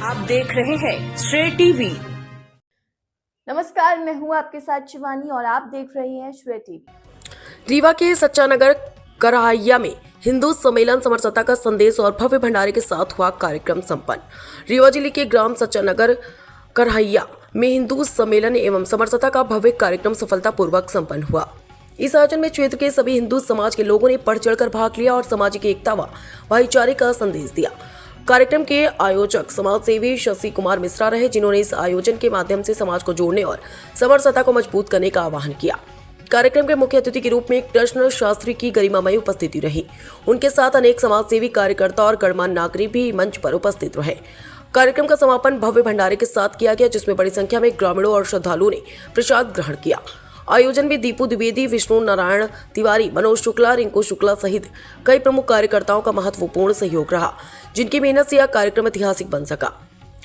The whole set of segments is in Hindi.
आप देख रहे हैं श्रेय टीवी। नमस्कार, मैं हूं आपके साथ शिवानी और आप देख रहे हैं श्रेय टीवी। रीवा के सच्चा नगर करहाइया में हिंदू सम्मेलन समरसता का संदेश और भव्य भंडारे के साथ हुआ कार्यक्रम संपन्न। रीवा जिले के ग्राम सच्चा नगर करहाइया में हिंदू सम्मेलन एवं समरसता का भव्य कार्यक्रम सफलतापूर्वक संपन्न हुआ। इस आयोजन में क्षेत्र के सभी हिंदू समाज के लोगों ने बढ़ चढ़कर भाग लिया और सामाजिक एकता व भाईचारे का संदेश दिया। कार्यक्रम के आयोजक समाज सेवी शशि कुमार मिश्रा रहे, जिन्होंने इस आयोजन के माध्यम से समाज को जोड़ने और समरसता को मजबूत करने का आह्वान किया। कार्यक्रम के मुख्य अतिथि के रूप में कृष्ण शास्त्री की गरिमामयी उपस्थिति रही। उनके साथ अनेक समाजसेवी कार्यकर्ता और गणमान्य नागरिक भी मंच पर उपस्थित रहे। कार्यक्रम का समापन भव्य भंडारे के साथ किया गया, जिसमें बड़ी संख्या में ग्रामीणों और श्रद्धालुओं ने प्रसाद ग्रहण किया। आयोजन में दीपू द्विवेदी, विष्णु नारायण तिवारी, मनोज शुक्ला, रिंकू शुक्ला सहित कई प्रमुख कार्यकर्ताओं का महत्वपूर्ण सहयोग रहा, जिनकी मेहनत से यह कार्यक्रम ऐतिहासिक बन सका।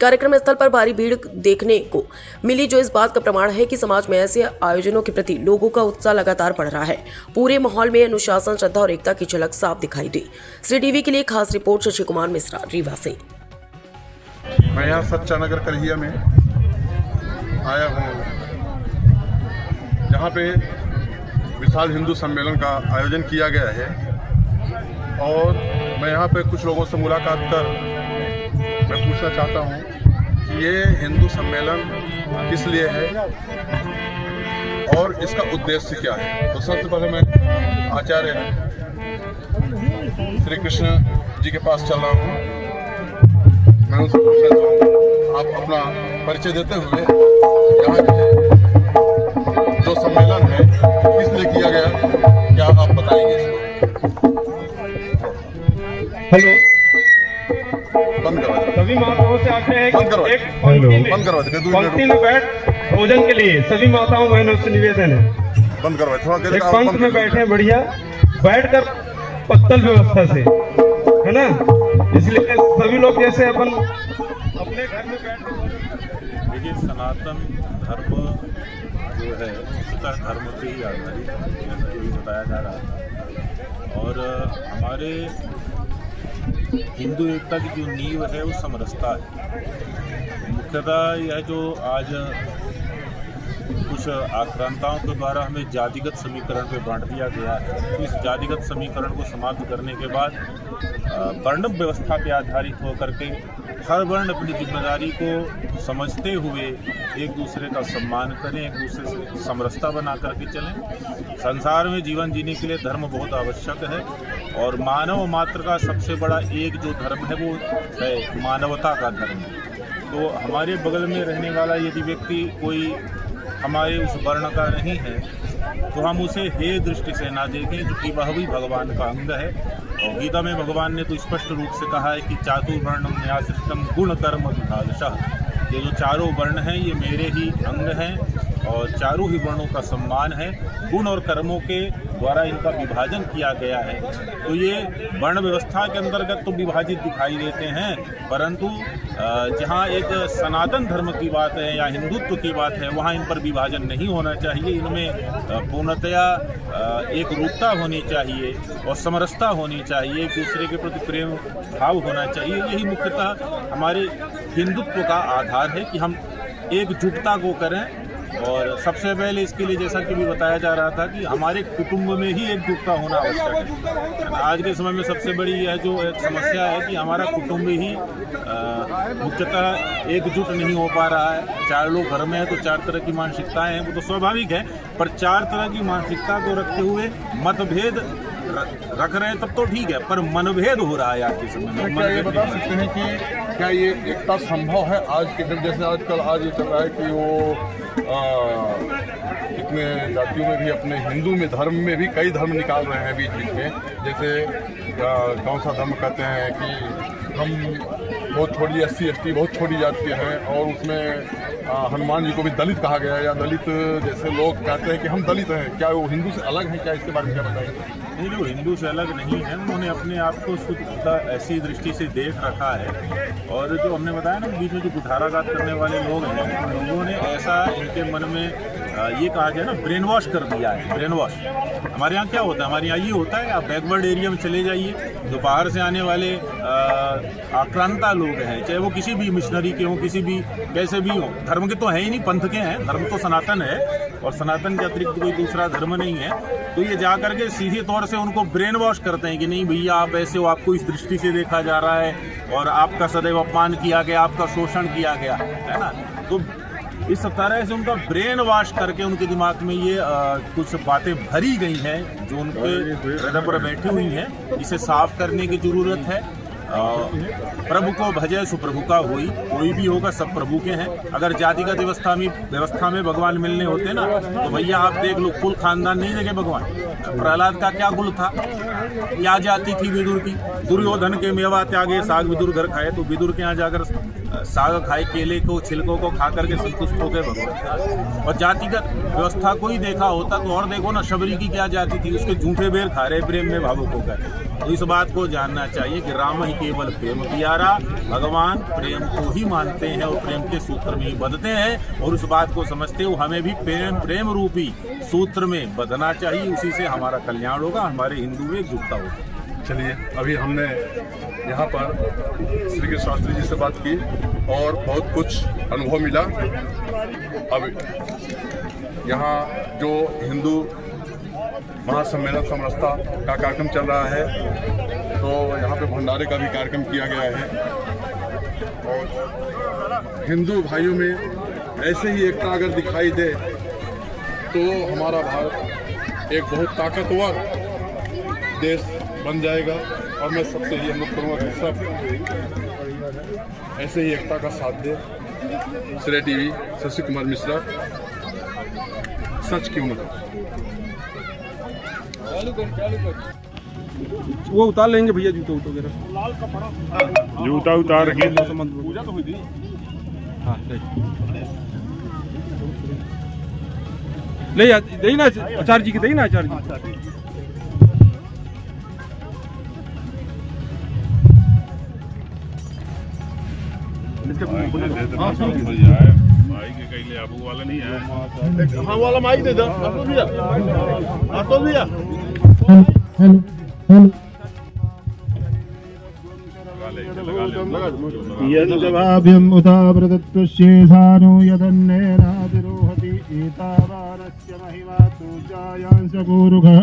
कार्यक्रम स्थल पर भारी भीड़ देखने को मिली, जो इस बात का प्रमाण है कि समाज में ऐसे आयोजनों के प्रति लोगों का उत्साह लगातार बढ़ रहा है। पूरे माहौल में अनुशासन, श्रद्धा और एकता की झलक साफ दिखाई दी। श्रेय टीवी के लिए खास रिपोर्ट शशि कुमार मिश्रा, रीवा से। मैं यहाँ सच्चा नगर करहिया में आया हूँ, जहाँ पे विशाल हिंदू सम्मेलन का आयोजन किया गया है और मैं यहाँ पे कुछ लोगों से मुलाकात कर मैं पूछना चाहता हूँ कि ये हिंदू सम्मेलन किस लिए है और इसका उद्देश्य क्या है। तो सबसे पहले मैं आचार्य श्री कृष्ण जी के पास चल रहा हूँ। मैं उनसे पूछना चाहूँगा, आप अपना परिचय देते हुए यहाँ के जो सम्मेलन है किस लिए किया गया, क्या आप बताएंगे इसको? हेलो, बंद करवा दे। सभी माताओं से आग्रह है कि एक पंक्ति में बैठ भोजन के लिए सभी माताओं बहनों से निवेदन है। बंद करवा थोड़ा देर एक पंक्ति में बैठे बढ़िया बैठकर पत्तल व्यवस्था से, है ना, इसलिए सभी लोग जैसे अपन अपने घर में बैठ। देखिए, सनातन धर्म जो है उसका धर्म पे ही आधारित जैसा कि बताया जा रहा था, और हमारे हिंदू एकता की जो नींव है वो समरसता है। मुख्यतः यह जो आज कुछ आक्रांताओं के द्वारा हमें जातिगत समीकरण पे बांट दिया गया है, तो इस जातिगत समीकरण को समाप्त करने के बाद वर्ण व्यवस्था पे आधारित होकर के हर वर्ण अपनी जिम्मेदारी को समझते हुए एक दूसरे का सम्मान करें, एक दूसरे से समरसता बना करके चलें। संसार में जीवन जीने के लिए धर्म बहुत आवश्यक है और मानव मात्र का सबसे बड़ा एक जो धर्म है वो है मानवता का धर्म। तो हमारे बगल में रहने वाला यदि व्यक्ति कोई हमारे उस वर्ण का नहीं है तो हम उसे हे दृष्टि से ना देखें, क्योंकि वह भी भगवान का अंग है। और गीता में भगवान ने तो स्पष्ट रूप से कहा है कि चातुर्वर्णम न्यासृष्टम गुण कर्म विभागशः। ये जो चारों वर्ण हैं ये मेरे ही अंग हैं और चारों ही वर्णों का सम्मान है। गुण और कर्मों के द्वारा इनका विभाजन किया गया है। तो ये वर्ण व्यवस्था के अंतर्गत तो विभाजित दिखाई देते हैं, परंतु जहाँ एक सनातन धर्म की बात है या हिंदुत्व की बात है वहाँ इन पर विभाजन नहीं होना चाहिए। इनमें पूर्णतया एक रूपता होनी चाहिए और समरसता होनी चाहिए, एक दूसरे के प्रति प्रेम भाव होना चाहिए। यही मुख्यतः हमारे हिंदुत्व का आधार है कि हम एकजुटता को करें। और सबसे पहले इसके लिए जैसा कि भी बताया जा रहा था कि हमारे कुटुंब में ही एकजुटता होना आवश्यक है। आज के समय में सबसे बड़ी यह जो एक समस्या है कि हमारा कुटुंब ही मुख्यतः एकजुट नहीं हो पा रहा है। चार लोग घर में हैं तो चार तरह की मानसिकताएं हैं, वो तो स्वाभाविक है, पर चार तरह की मानसिकता को रखते हुए मतभेद रख रहे हैं तब तो ठीक है, पर मनभेद हो रहा है आज के समय में। क्या ये बता सकते हैं कि क्या ये एकता संभव है आज के दिन? जैसे आजकल आज ये चल रहा है कि वो इतने जातियों में भी अपने हिंदू में धर्म में भी कई धर्म निकाल रहे हैं बीच बीच में। जैसे कौन सा धर्म कहते हैं कि हम बहुत छोटी SC ST बहुत छोटी जाति के हैं और उसमें हनुमान जी को भी दलित कहा गया, या दलित जैसे लोग कहते हैं कि हम दलित हैं। क्या वो हिंदू से अलग हैं? क्या इसके बारे में क्या बताएंगे? नहीं, वो हिंदू से अलग नहीं है। उन्होंने अपने आप को शुद्ध ऐसी दृष्टि से देख रखा है। और जो हमने बताया ना बीच में जो कुठाराघात करने वाले लोग हैं, उन लोगों ने ऐसा इनके मन में ये कहा गया ना ब्रेन वॉश कर दिया है, ब्रेन वॉश। हमारे यहाँ क्या होता है, हमारे यहाँ ये होता है, आप बैकवर्ड एरिया में चले जाइए, जो बाहर से आने वाले आक्रांता लोग हैं, चाहे वो किसी भी मिशनरी के हों, किसी भी कैसे भी हों, धर्म के तो है ही नहीं, पंथ के हैं, धर्म तो सनातन है और सनातन के अतिरिक्त कोई दूसरा धर्म नहीं है। तो ये जा करके सीधे तौर से उनको ब्रेन वॉश करते हैं कि नहीं भैया आप ऐसे हो, आपको इस दृष्टि से देखा जा रहा है और आपका सदैव अपमान किया गया, आपका शोषण किया गया है ना। तो इस तरह से उनका ब्रेन वॉश करके उनके दिमाग में ये कुछ बातें भरी गई हैं जो उनके हृदय पर बैठी हुई हैं, इसे साफ करने की जरूरत है। प्रभु को भजे सुप्रभु का होई, कोई भी होगा सब प्रभु के हैं। अगर जातिगत व्यवस्था में भगवान मिलने होते ना तो भैया आप देख लो, कुल खानदान नहीं देखे भगवान। प्रहलाद का क्या कुल था, या जाति थी विदुर की, दुर्योधन के मेवा त्यागे साग विदुर घर खाए, तो विदुर के यहाँ जाकर साग खाए, केले को छिलकों को खा करके संतुष्ट हो गए भगवान। और जातिगत व्यवस्था को ही देखा होता तो और देखो ना, शबरी की क्या जाति थी, उसके झूठे बेर खा रहे प्रेम में भावुक होकर। तो इस बात को जानना चाहिए कि राम ही केवल प्रेम प्यारा, भगवान प्रेम को ही मानते हैं और प्रेम के सूत्र में ही बंधते हैं, और उस बात को समझते हुए हमें भी प्रेम रूपी सूत्र में बंधना चाहिए। उसी से हमारा कल्याण होगा, हमारे हिंदू एकजुटता होगी। चलिए, अभी हमने यहाँ पर श्री कृष्ण शास्त्री जी से बात की और बहुत कुछ अनुभव मिला। अब यहाँ जो हिंदू महासम्मेलन समरसता का कार्यक्रम चल रहा है, तो यहाँ पे भंडारे का भी कार्यक्रम किया गया है। और हिंदू भाइयों में ऐसे ही एकता अगर दिखाई दे तो हमारा भारत एक बहुत ताकतवर देश बन जाएगा। और मैं सबसे ये अनुरोध करूँगा कि सब ऐसे ही एकता का साथ दे। श्रेय टीवी, शशि कुमार मिश्रा, सच क्यों ना। वो उतार लेंगे भैया, जूता वगैरह जूता उतार के पूजा तो हुई थी। हाँ ले दे ना आचार्य जी की, दे ना आचार्य जी। भाई के कहीं ले आबू वाला नहीं है। हाँ वाला माइक दे दो भैया, तो भैया यद्भाव्यम् उतावृतत्वस्येषानो यदन्नेनातिरोहति एतावानस्य महिमा तूजायांश पूरुघः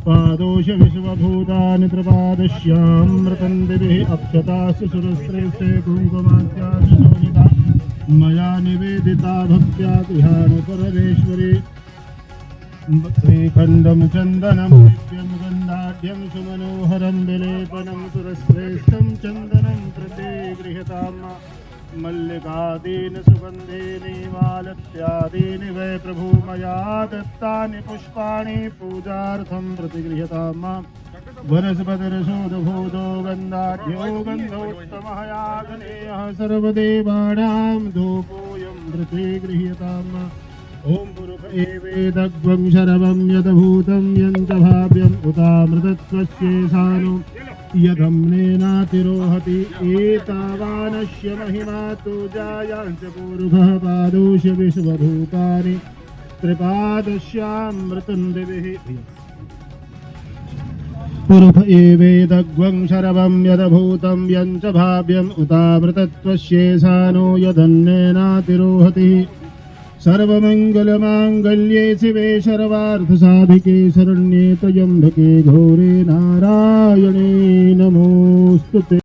पादोष विश्वभूतानि त्रिपादश्यामृतं दिभिः अक्षतास्य सुरस्त्रेस्ते कुङ्कुमाद्यास्य शोभिता मया निवेदिता भक्त्या गृहाणपरमेश्वरी श्रीखण्डं चन्दनं दिव्यं गन्धाढ्यं सुमनोहरं विलेपनं सुरश्रेष्ठं चन्दनं प्रतिगृह्यताम् मल्लिकादीन सुगन्धीनि मालत्यादीनि वै प्रभु मया दत्तानि पुष्पाणि पूजार्थं प्रतिगृह्यताम् वनस्पतिर्शोधभूतो गन्धाढ्यो गन्धोत्तमः यागनेयः सर्वदेवानां धूपोऽयं प्रतिगृह्यताम्। ओम पुरुष एवेदग्वं शरवं यदभूतं यञ्च भाव्यम् उतामृतत्वस्येषानो यदम्नेनातिरोहति एतावानस्य महिमा तूजायांश पूरुघः पादोष विश्वभूतानि त्रिपादश्यामृतं दिभिः पुरुष एवेदग्वं शरवं यदभूतं यञ्च भाव्यम् उतामृतत्वस्येषानो यदन्नेनातिरोहति सर्वमंगलमांगल्ये शिवे सर्वार्थसाधिके शरण्ये त्र्यंबके गौरी नारायणे नमोस्तुते।